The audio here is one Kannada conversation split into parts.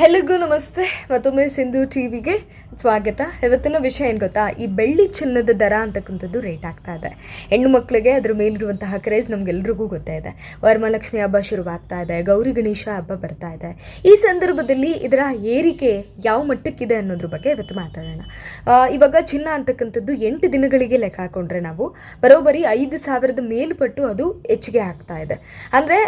ಎಲ್ಲರಿಗೂ ನಮಸ್ತೆ. ಮತ್ತೊಮ್ಮೆ ಸಿಂಧು ಟಿವಿಗೆ ಸ್ವಾಗತ. ಇವತ್ತಿನ ವಿಷಯ ಏನು ಗೊತ್ತಾ, ಈ ಬೆಳ್ಳಿ ಚಿನ್ನದ ದರ ಅಂತಕ್ಕಂಥದ್ದು ರೇಟ್ ಆಗ್ತಾ ಇದೆ. ಹೆಣ್ಣು ಮಕ್ಕಳಿಗೆ ಅದ್ರ ಮೇಲಿರುವಂತಹ ಕ್ರೇಜ್ ನಮಗೆಲ್ರಿಗೂ ಗೊತ್ತೇ ಇದೆ. ವರಮಹಾಲಕ್ಷ್ಮಿ ಹಬ್ಬ ಶುರುವಾಗ್ತಾ ಇದೆ, ಗೌರಿ ಗಣೇಶ ಹಬ್ಬ ಬರ್ತಾ ಇದೆ. ಈ ಸಂದರ್ಭದಲ್ಲಿ ಇದರ ಏರಿಕೆ ಯಾವ ಮಟ್ಟಕ್ಕಿದೆ ಅನ್ನೋದ್ರ ಬಗ್ಗೆ ಇವತ್ತು ಮಾತಾಡೋಣ. ಇವಾಗ ಚಿನ್ನ ಅಂತಕ್ಕಂಥದ್ದು 8 ದಿನಗಳಿಗೆ ಲೆಕ್ಕ ಹಾಕೊಂಡ್ರೆ ನಾವು ಬರೋಬ್ಬರಿ 5,000 ಮೇಲ್ಪಟ್ಟು ಅದು ಹೆಚ್ಚಿಗೆ ಆಗ್ತಾ ಇದೆ. ಅಂದರೆ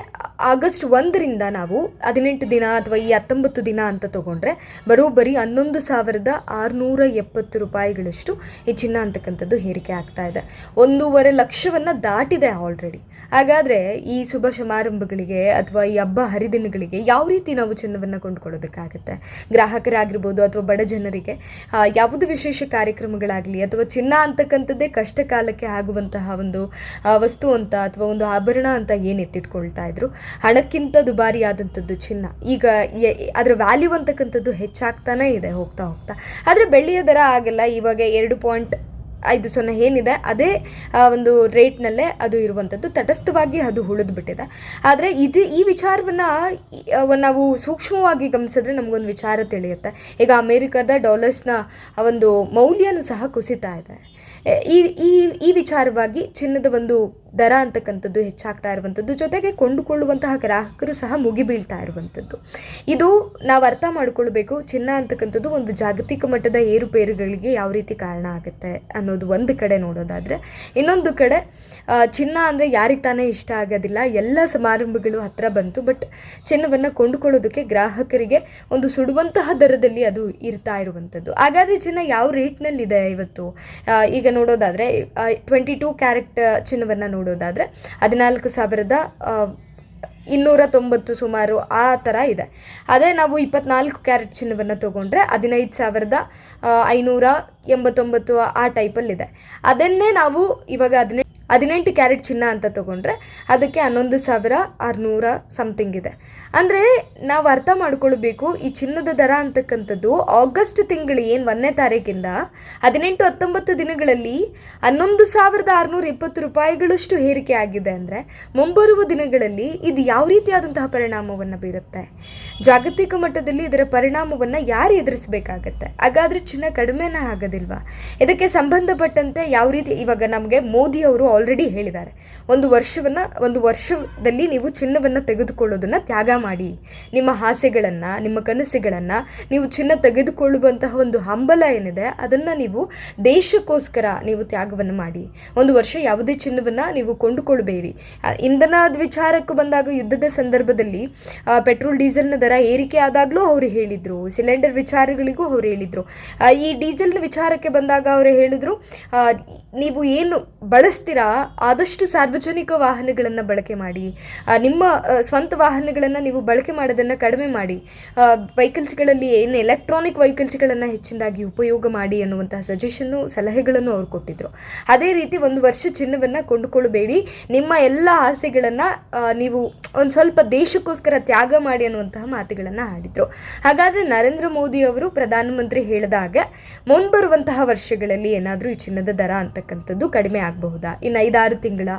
ಆಗಸ್ಟ್ 1ರಿಂದ ನಾವು 18 ದಿನ ಅಥವಾ ಈ 19 ದಿನ ಅಂತ ತಗೊಂಡ್ರೆ ಬರೋಬ್ಬರಿ 11,670 ರೂಪಾಯಿಗಳಷ್ಟು ಈ ಚಿನ್ನ ಅಂತಕ್ಕಂಥದ್ದು ಏರಿಕೆ ಆಗ್ತಾ ಇದೆ. 1.5 ಲಕ್ಷವನ್ನು ದಾಟಿದೆ ಆಲ್ರೆಡಿ. ಹಾಗಾದರೆ ಈ ಶುಭ ಸಮಾರಂಭಗಳಿಗೆ ಅಥವಾ ಈ ಹಬ್ಬ ಹರಿದಿನಗಳಿಗೆ ಯಾವ ರೀತಿ ನಾವು ಚಿನ್ನವನ್ನು ಕೊಂಡುಕೊಳ್ಳೋದಕ್ಕಾಗುತ್ತೆ? ಗ್ರಾಹಕರಾಗಿರ್ಬೋದು ಅಥವಾ ಬಡ ಜನರಿಗೆ ಯಾವುದೇ ವಿಶೇಷ ಕಾರ್ಯಕ್ರಮಗಳಾಗಲಿ ಅಥವಾ ಚಿನ್ನ ಅಂತಕ್ಕಂಥದ್ದೇ ಕಷ್ಟ ಕಾಲಕ್ಕೆ ಆಗುವಂತಹ ಒಂದು ವಸ್ತು ಅಂತ ಅಥವಾ ಒಂದು ಆಭರಣ ಅಂತ ಏನು ಎತ್ತಿಟ್ಕೊಳ್ತಾ ಇದ್ರು, ಹಣಕ್ಕಿಂತ ದುಬಾರಿ ಆದಂಥದ್ದು ಚಿನ್ನ. ಈಗ ಅದರ ವ್ಯಾಲ್ಯೂ ಅಂತಕ್ಕಂಥದ್ದು ಹೆಚ್ಚಾಗ್ತಾನೇ ಇದೆ ಹೋಗ್ತಾ ಹೋಗ್ತಾ. ಆದರೆ ಬೆಳ್ಳಿಯ ದರ ಆಗಲ್ಲ. ಇವಾಗ 2.50 ಏನಿದೆ ಅದೇ ಒಂದು ರೇಟ್ನಲ್ಲೇ ಅದು ಇರುವಂಥದ್ದು. ತಟಸ್ಥವಾಗಿ ಅದು ಉಳಿದ್ಬಿಟ್ಟಿದೆ. ಆದರೆ ಈ ವಿಚಾರವನ್ನು ನಾವು ಸೂಕ್ಷ್ಮವಾಗಿ ಗಮನಿಸಿದ್ರೆ ನಮಗೊಂದು ವಿಚಾರ ತಿಳಿಯುತ್ತೆ. ಈಗ ಅಮೇರಿಕಾದ ಡಾಲರ್ಸ್ನ ಒಂದು ಮೌಲ್ಯನೂ ಸಹ ಕುಸಿತಾ ಇದೆ. ಈ ವಿಚಾರವಾಗಿ ಚಿನ್ನದ ಒಂದು ದರ ಅಂತಕ್ಕಂಥದ್ದು ಹೆಚ್ಚಾಗ್ತಾ ಇರುವಂಥದ್ದು, ಜೊತೆಗೆ ಕೊಂಡುಕೊಳ್ಳುವಂತಹ ಗ್ರಾಹಕರು ಸಹ ಮುಗಿಬೀಳ್ತಾ ಇರುವಂಥದ್ದು. ಇದು ನಾವು ಅರ್ಥ ಮಾಡಿಕೊಳ್ಬೇಕು. ಚಿನ್ನ ಅಂತಕ್ಕಂಥದ್ದು ಒಂದು ಜಾಗತಿಕ ಮಟ್ಟದ ಏರುಪೇರುಗಳಿಗೆ ಯಾವ ರೀತಿ ಕಾರಣ ಆಗುತ್ತೆ ಅನ್ನೋದು ಒಂದು ಕಡೆ ನೋಡೋದಾದರೆ, ಇನ್ನೊಂದು ಕಡೆ ಚಿನ್ನ ಅಂದರೆ ಯಾರಿಗೆ ತಾನೇ ಇಷ್ಟ ಆಗೋದಿಲ್ಲ. ಎಲ್ಲ ಸಮಾರಂಭಗಳು ಹತ್ತಿರ ಬಂತು, ಬಟ್ ಚಿನ್ನವನ್ನು ಕೊಂಡುಕೊಳ್ಳೋದಕ್ಕೆ ಗ್ರಾಹಕರಿಗೆ ಒಂದು ಸುಡುವಂತಹ ದರದಲ್ಲಿ ಅದು ಇರ್ತಾ ಇರುವಂಥದ್ದು. ಹಾಗಾದರೆ ಚಿನ್ನ ಯಾವ ರೇಟ್ನಲ್ಲಿದೆ ಇವತ್ತು? ಈಗ ನೋಡೋದಾದರೆ 22 ಕ್ಯಾರೆಟ್ ಚಿನ್ನವನ್ನು ನೋಡೋದಾದರೆ 14,290 ಸುಮಾರು ಆ ಥರ ಇದೆ. ಅದೇ ನಾವು 24 ಕ್ಯಾರೆಟ್ ಚಿನ್ನವನ್ನು ತೊಗೊಂಡ್ರೆ 15,589 ಆ ಟೈಪಲ್ಲಿದೆ. ಅದನ್ನೇ ನಾವು ಇವಾಗ 18 ಕ್ಯಾರೆಟ್ ಚಿನ್ನ ಅಂತ ತೊಗೊಂಡ್ರೆ ಅದಕ್ಕೆ 11,600 ಸಮಥಿಂಗ್ ಇದೆ. ಅಂದರೆ ನಾವು ಅರ್ಥ ಮಾಡ್ಕೊಳ್ಬೇಕು, ಈ ಚಿನ್ನದ ದರ ಅಂತಕ್ಕಂಥದ್ದು ಆಗಸ್ಟ್ ತಿಂಗಳು ಏನು 1ನೇ ತಾರೀಕಿಂದ 18-19 ದಿನಗಳಲ್ಲಿ 11,620 ರೂಪಾಯಿಗಳಷ್ಟು ಏರಿಕೆ ಆಗಿದೆ. ಅಂದರೆ ಮುಂಬರುವ ದಿನಗಳಲ್ಲಿ ಇದು ಯಾವ ರೀತಿಯಾದಂತಹ ಪರಿಣಾಮವನ್ನು ಬೀರುತ್ತೆ? ಜಾಗತಿಕ ಮಟ್ಟದಲ್ಲಿ ಇದರ ಪರಿಣಾಮವನ್ನು ಯಾರು ಎದುರಿಸಬೇಕಾಗತ್ತೆ? ಹಾಗಾದರೆ ಚಿನ್ನ ಕಡಿಮೆನೇ ಆಗೋದಿಲ್ವಾ? ಇದಕ್ಕೆ ಸಂಬಂಧಪಟ್ಟಂತೆ ಯಾವ ರೀತಿ ಇವಾಗ ನಮಗೆ ಮೋದಿಯವರು ಆಲ್ರೆಡಿ ಹೇಳಿದ್ದಾರೆ, ಒಂದು ವರ್ಷದಲ್ಲಿ ನೀವು ಚಿನ್ನವನ್ನು ತೆಗೆದುಕೊಳ್ಳೋದನ್ನು ತ್ಯಾಗ ಮಾಡಿ. ನಿಮ್ಮ ಆಸೆಗಳನ್ನು, ನಿಮ್ಮ ಕನಸುಗಳನ್ನು ನೀವು ಚಿನ್ನ ತೆಗೆದುಕೊಳ್ಳುವಂತಹ ಒಂದು ಹಂಬಲ ಏನಿದೆ ಅದನ್ನು ನೀವು ದೇಶಕ್ಕೋಸ್ಕರ ನೀವು ತ್ಯಾಗವನ್ನು ಮಾಡಿ. ಒಂದು ವರ್ಷ ಯಾವುದೇ ಚಿನ್ನವನ್ನು ನೀವು ಕೊಂಡುಕೊಳ್ಬೇಡಿ. ಇಂಧನದ ವಿಚಾರಕ್ಕೆ ಬಂದಾಗ ಯುದ್ಧದ ಸಂದರ್ಭದಲ್ಲಿ ಪೆಟ್ರೋಲ್ ಡೀಸೆಲ್ನ ದರ ಏರಿಕೆ ಆದಾಗಲೂ ಅವರು ಹೇಳಿದರು, ಸಿಲಿಂಡರ್ ವಿಚಾರಗಳಿಗೂ ಅವರು ಹೇಳಿದರು. ಈ ಡೀಸೆಲ್ನ ವಿಚಾರಕ್ಕೆ ಬಂದಾಗ ಅವರು ಹೇಳಿದರು, ನೀವು ಏನು ಬಳಸ್ತೀರಾ ಆದಷ್ಟು ಸಾರ್ವಜನಿಕ ವಾಹನಗಳನ್ನು ಬಳಕೆ ಮಾಡಿ, ನಿಮ್ಮ ಸ್ವಂತ ವಾಹನಗಳನ್ನು ನೀವು ಬಳಕೆ ಮಾಡೋದನ್ನು ಕಡಿಮೆ ಮಾಡಿ, ವೆಹಿಕಲ್ಸ್ಗಳಲ್ಲಿ ಏನು ಎಲೆಕ್ಟ್ರಾನಿಕ್ ವೆಹಿಕಲ್ಸ್ಗಳನ್ನು ಹೆಚ್ಚಿನದಾಗಿ ಉಪಯೋಗ ಮಾಡಿ ಅನ್ನುವಂತಹ ಸಲಹೆಗಳನ್ನು ಅವ್ರು ಕೊಟ್ಟಿದ್ದರು. ಅದೇ ರೀತಿ ಒಂದು ವರ್ಷ ಚಿನ್ನವನ್ನು ಕೊಂಡುಕೊಳ್ಳಬೇಡಿ, ನಿಮ್ಮ ಎಲ್ಲ ಆಸೆಗಳನ್ನು ನೀವು ಒಂದು ಸ್ವಲ್ಪ ದೇಶಕ್ಕೋಸ್ಕರ ತ್ಯಾಗ ಮಾಡಿ ಅನ್ನುವಂತಹ ಮಾತುಗಳನ್ನು ಆಡಿದರು. ಹಾಗಾದರೆ ನರೇಂದ್ರ ಮೋದಿ ಅವರು ಪ್ರಧಾನಮಂತ್ರಿ ಹೇಳಿದಾಗ ಮುಂಬರುವಂತಹ ವರ್ಷಗಳಲ್ಲಿ ಏನಾದರೂ ಈ ಚಿನ್ನದ ದರ ಅಂತಕ್ಕಂಥದ್ದು ಕಡಿಮೆ ಆಗಬಹುದಾ? ಇನ್ನು 5-6 ತಿಂಗಳ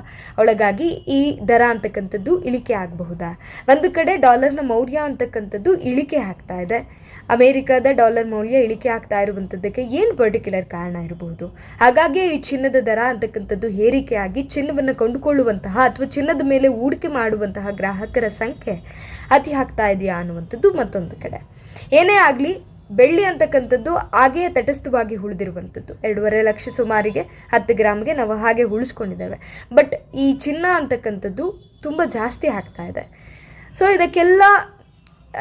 ಒಳಗಾಗಿ ಈ ದರ ಅಂತಕ್ಕಂಥದ್ದು ಇಳಿಕೆ ಆಗಬಹುದಾ? ಒಂದು ಕಡೆ ಡಾಲರ್ನ ಮೌಲ್ಯ ಅಂತಕ್ಕಂಥದ್ದು ಇಳಿಕೆ ಆಗ್ತಾ ಇದೆ. ಅಮೇರಿಕಾದ ಡಾಲರ್ ಮೌಲ್ಯ ಇಳಿಕೆ ಆಗ್ತಾ ಇರುವಂಥದ್ದಕ್ಕೆ ಏನು ಪರ್ಟಿಕ್ಯುಲರ್ ಕಾರಣ ಇರಬಹುದು? ಹಾಗಾಗಿ ಈ ಚಿನ್ನದ ದರ ಅಂತಕ್ಕಂಥದ್ದು ಏರಿಕೆಯಾಗಿ ಚಿನ್ನವನ್ನು ಕೊಂಡುಕೊಳ್ಳುವಂತಹ ಅಥವಾ ಚಿನ್ನದ ಮೇಲೆ ಹೂಡಿಕೆ ಮಾಡುವಂತಹ ಗ್ರಾಹಕರ ಸಂಖ್ಯೆ ಅತಿ ಆಗ್ತಾ ಇದೆಯಾ ಅನ್ನುವಂಥದ್ದು ಮತ್ತೊಂದು ಕಡೆ. ಏನೇ ಆಗಲಿ, ಬೆಳ್ಳಿ ಅಂತಕ್ಕಂಥದ್ದು ಹಾಗೆಯೇ ತಟಸ್ಥವಾಗಿ ಉಳಿದಿರುವಂಥದ್ದು. 2.5 ಲಕ್ಷ ಸುಮಾರಿಗೆ 10 ಗ್ರಾಮ್ಗೆ ನಾವು ಹಾಗೆ ಉಳಿಸ್ಕೊಂಡಿದ್ದೇವೆ. ಬಟ್ ಈ ಚಿನ್ನ ಅಂತಕ್ಕಂಥದ್ದು ತುಂಬ ಜಾಸ್ತಿ ಆಗ್ತಾ ಇದೆ. ಸೊ ಇದಕ್ಕೆಲ್ಲ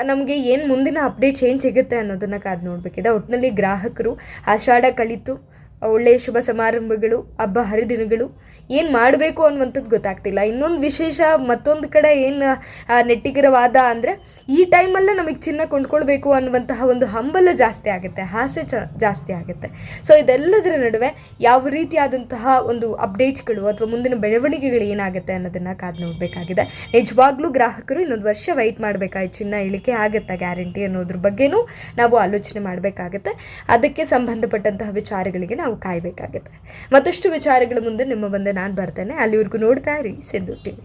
ನಮಗೆ ಏನು ಮುಂದಿನ ಅಪ್ಡೇಟ್ಸ್ ಏನು ಸಿಗುತ್ತೆ ಅನ್ನೋದನ್ನು ಕಾದು ನೋಡಬೇಕಿದೆ. ಒಟ್ಟಿನಲ್ಲಿ ಗ್ರಾಹಕರು ಆಷಾಢ ಕಳಿತು, ಒಳ್ಳೆಯ ಶುಭ ಸಮಾರಂಭಗಳು, ಹಬ್ಬ ಹರಿದಿನಗಳು ಏನು ಮಾಡಬೇಕು ಅನ್ನುವಂಥದ್ದು ಗೊತ್ತಾಗ್ತಿಲ್ಲ. ಇನ್ನೊಂದು ವಿಶೇಷ ಮತ್ತೊಂದು ಕಡೆ ಏನು ನೆಟ್ಟಿಗರವಾದ ಅಂದರೆ, ಈ ಟೈಮಲ್ಲೇ ನಮಗೆ ಚಿನ್ನ ಕೊಂಡ್ಕೊಳ್ಬೇಕು ಅನ್ನುವಂತಹ ಒಂದು ಹಂಬಲ ಜಾಸ್ತಿ ಆಗುತ್ತೆ, ಆಸೆ ಜಾಸ್ತಿ ಆಗುತ್ತೆ. ಸೊ ಇದೆಲ್ಲದರ ನಡುವೆ ಯಾವ ರೀತಿಯಾದಂತಹ ಒಂದು ಅಪ್ಡೇಟ್ಸ್ಗಳು ಅಥವಾ ಮುಂದಿನ ಬೆಳವಣಿಗೆಗಳು ಏನಾಗುತ್ತೆ ಅನ್ನೋದನ್ನು ಕಾದು ನೋಡಬೇಕಾಗಿದೆ. ನಿಜವಾಗ್ಲೂ ಗ್ರಾಹಕರು ಇನ್ನೊಂದು ವರ್ಷ ವೆಯ್ಟ್ ಮಾಡಬೇಕಾಗಿ ಚಿನ್ನ ಇಳಿಕೆ ಆಗುತ್ತಾ ಗ್ಯಾರಂಟಿ ಅನ್ನೋದ್ರ ಬಗ್ಗೆನೂ ನಾವು ಆಲೋಚನೆ ಮಾಡಬೇಕಾಗತ್ತೆ. ಅದಕ್ಕೆ ಸಂಬಂಧಪಟ್ಟಂತಹ ವಿಚಾರಗಳಿಗೆ ನಾವು ಕಾಯಬೇಕಾಗುತ್ತೆ. ಮತ್ತಷ್ಟು ವಿಚಾರಗಳ ಮುಂದೆ ನಿಮ್ಮ ಬಂದು ನಾನು ಬರ್ತೇನೆ. ಅಲ್ಲಿವರೆಗೂ ನೋಡ್ತಾ ಇರಿ ಸಿಂಧು ಟಿವಿ.